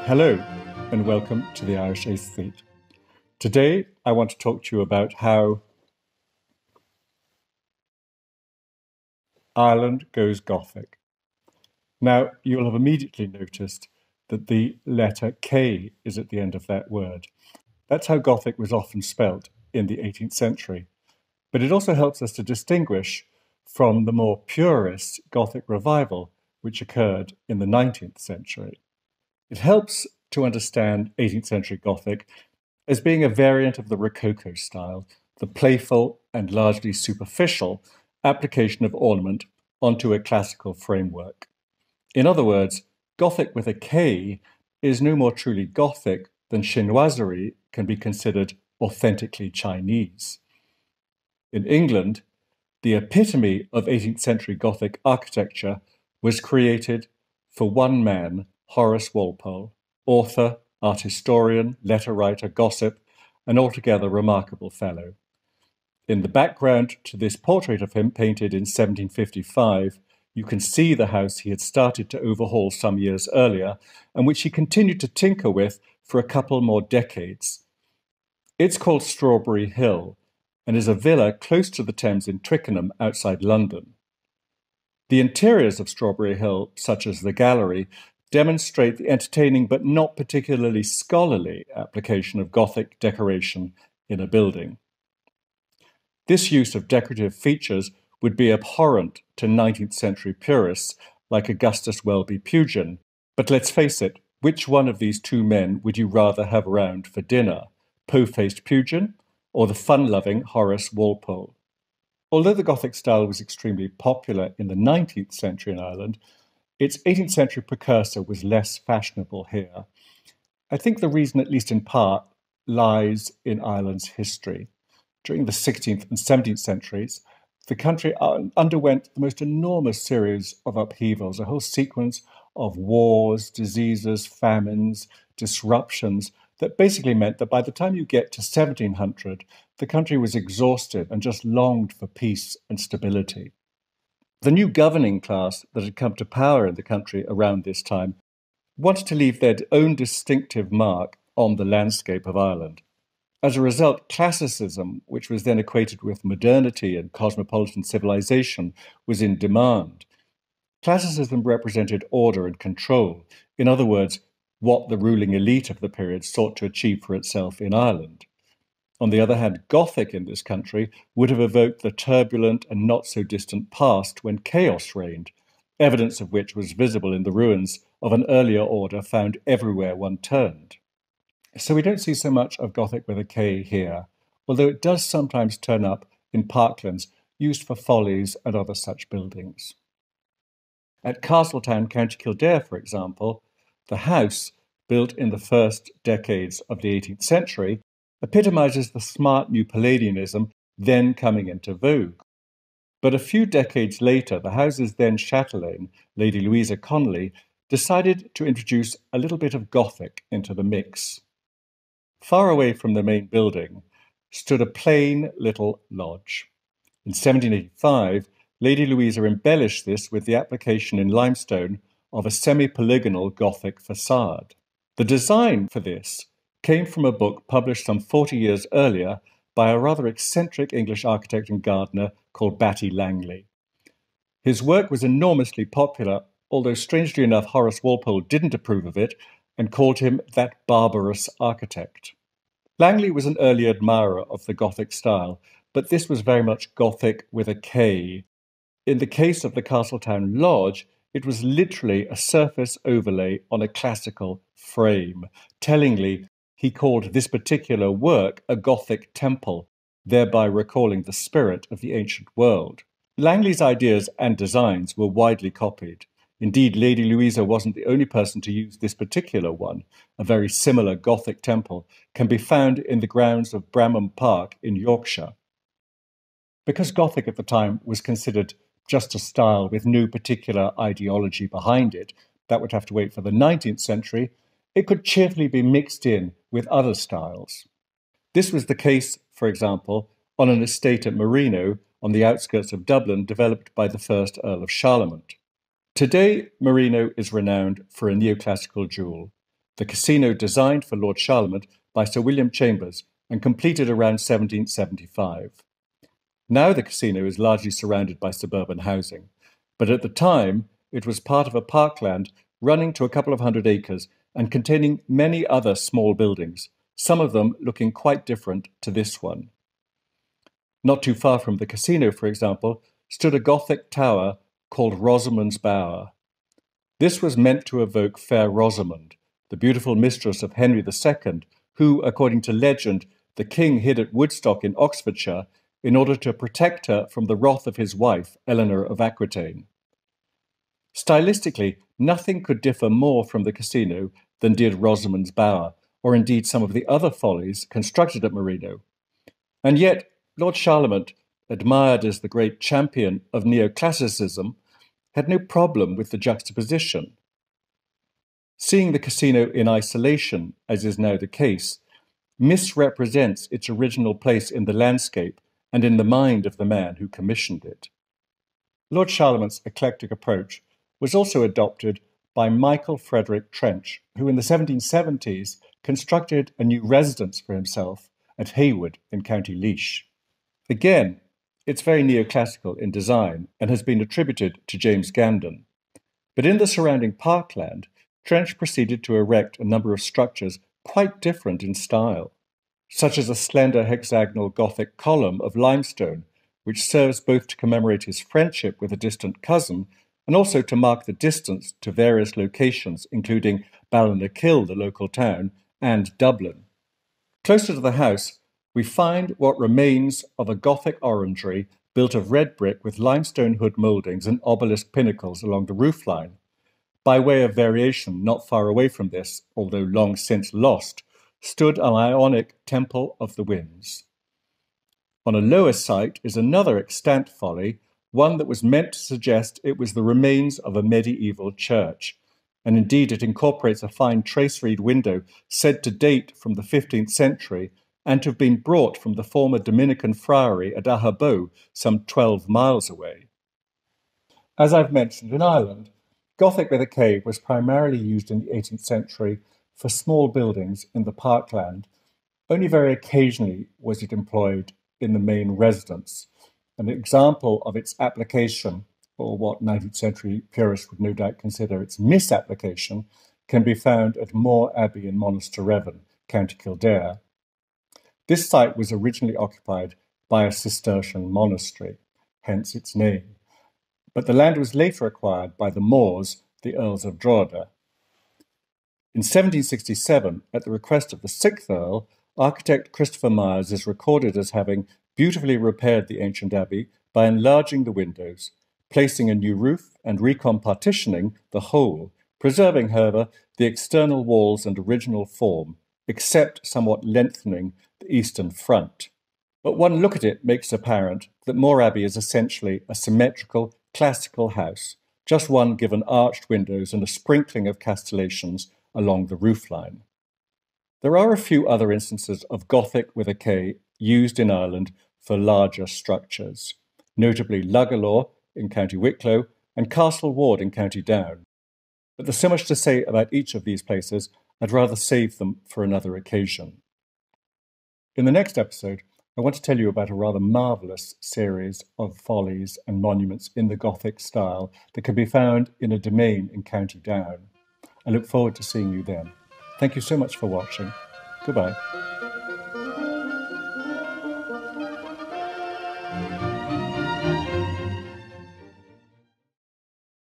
Hello, and welcome to the Irish Aesthete. Today, I want to talk to you about how Ireland goes Gothic. Now, you'll have immediately noticed that the letter K is at the end of that word. That's how Gothic was often spelt in the 18th century. But it also helps us to distinguish from the more purist Gothic revival, which occurred in the 19th century. It helps to understand 18th century Gothic as being a variant of the Rococo style, the playful and largely superficial application of ornament onto a classical framework. In other words, Gothic with a K is no more truly Gothic than chinoiserie can be considered authentically Chinese. In England, the epitome of 18th century Gothic architecture was created for one man, Horace Walpole, author, art historian, letter writer, gossip, an altogether remarkable fellow. In the background to this portrait of him, painted in 1755, you can see the house he had started to overhaul some years earlier, and which he continued to tinker with for a couple more decades. It's called Strawberry Hill, and is a villa close to the Thames in Twickenham, outside London. The interiors of Strawberry Hill, such as the gallery, demonstrate the entertaining but not particularly scholarly application of Gothic decoration in a building. This use of decorative features would be abhorrent to 19th century purists like Augustus Welby Pugin, but let's face it, which one of these two men would you rather have around for dinner, po-faced Pugin or the fun-loving Horace Walpole? Although the Gothic style was extremely popular in the 19th century in Ireland, its 18th century precursor was less fashionable here. I think the reason, at least in part, lies in Ireland's history. During the 16th and 17th centuries, the country underwent the most enormous series of upheavals, a whole sequence of wars, diseases, famines, disruptions, that basically meant that by the time you get to 1700, the country was exhausted and just longed for peace and stability. The new governing class that had come to power in the country around this time wanted to leave their own distinctive mark on the landscape of Ireland. As a result, classicism, which was then equated with modernity and cosmopolitan civilization, was in demand. Classicism represented order and control. In other words, what the ruling elite of the period sought to achieve for itself in Ireland. On the other hand, Gothic in this country would have evoked the turbulent and not-so-distant past when chaos reigned, evidence of which was visible in the ruins of an earlier order found everywhere one turned. So we don't see so much of Gothic with a K here, although it does sometimes turn up in parklands used for follies and other such buildings. At Castletown, County Kildare, for example, the house, built in the first decades of the 18th century, epitomizes the smart new Palladianism then coming into vogue. But a few decades later, the house's then chatelaine, Lady Louisa Connolly, decided to introduce a little bit of Gothic into the mix. Far away from the main building stood a plain little lodge. In 1785, Lady Louisa embellished this with the application in limestone of a semi-polygonal Gothic facade. The design for this came from a book published some 40 years earlier by a rather eccentric English architect and gardener called Batty Langley. His work was enormously popular, although strangely enough Horace Walpole didn't approve of it and called him that barbarous architect. Langley was an early admirer of the Gothic style, but this was very much Gothic with a K. In the case of the Castletown Lodge, it was literally a surface overlay on a classical frame. Tellingly, he called this particular work a Gothic temple, thereby recalling the spirit of the ancient world. Langley's ideas and designs were widely copied. Indeed, Lady Louisa wasn't the only person to use this particular one. A very similar Gothic temple can be found in the grounds of Bramham Park in Yorkshire. Because Gothic at the time was considered just a style with no particular ideology behind it, that would have to wait for the 19th century, it could cheerfully be mixed in with other styles. This was the case, for example, on an estate at Marino on the outskirts of Dublin developed by the first Earl of Charlemont. Today, Marino is renowned for a neoclassical jewel, the casino designed for Lord Charlemont by Sir William Chambers and completed around 1775. Now the casino is largely surrounded by suburban housing, but at the time it was part of a parkland running to a couple of hundred acres and containing many other small buildings, some of them looking quite different to this one. Not too far from the casino, for example, stood a Gothic tower called Rosamond's Bower. This was meant to evoke Fair Rosamond, the beautiful mistress of Henry II, who, according to legend, the king hid at Woodstock in Oxfordshire in order to protect her from the wrath of his wife, Eleanor of Aquitaine. Stylistically, nothing could differ more from the casino than did Rosamond's Bower, or indeed some of the other follies constructed at Marino. And yet, Lord Charlemont, admired as the great champion of neoclassicism, had no problem with the juxtaposition. Seeing the casino in isolation, as is now the case, misrepresents its original place in the landscape and in the mind of the man who commissioned it. Lord Charlemont's eclectic approach was also adopted by Michael Frederick Trench, who in the 1770s constructed a new residence for himself at Haywood in County Laois. Again, it's very neoclassical in design and has been attributed to James Gandon. But in the surrounding parkland, Trench proceeded to erect a number of structures quite different in style, such as a slender hexagonal Gothic column of limestone, which serves both to commemorate his friendship with a distant cousin and also to mark the distance to various locations, including Ballinakil, the local town, and Dublin. Closer to the house, we find what remains of a Gothic orangery built of red brick with limestone hood mouldings and obelisk pinnacles along the roofline. By way of variation, not far away from this, although long since lost, stood an Ionic Temple of the Winds. On a lower site is another extant folly, one that was meant to suggest it was the remains of a medieval church, and indeed it incorporates a fine tracery window said to date from the 15th century and to have been brought from the former Dominican friary at Ahabow, some 12 miles away. As I've mentioned, in Ireland, Gothic with a K was primarily used in the 18th century for small buildings in the parkland. Only very occasionally was it employed in the main residence. An example of its application, or what 19th century purists would no doubt consider its misapplication, can be found at Moor Abbey in Monasterevin, County Kildare. This site was originally occupied by a Cistercian monastery, hence its name, but the land was later acquired by the Moors, the Earls of Drogheda. In 1767, at the request of the 6th Earl, architect Christopher Myers is recorded as having beautifully repaired the ancient abbey by enlarging the windows, placing a new roof and recompartitioning the whole, preserving, however, the external walls and original form, except somewhat lengthening the eastern front. But one look at it makes apparent that Moor Abbey is essentially a symmetrical, classical house, just one given arched windows and a sprinkling of castellations along the roofline. There are a few other instances of Gothic with a K used in Ireland for larger structures, notably Luggalaw in County Wicklow and Castle Ward in County Down. But there's so much to say about each of these places, I'd rather save them for another occasion. In the next episode, I want to tell you about a rather marvellous series of follies and monuments in the Gothic style that can be found in a domain in County Down. I look forward to seeing you then. Thank you so much for watching. Goodbye.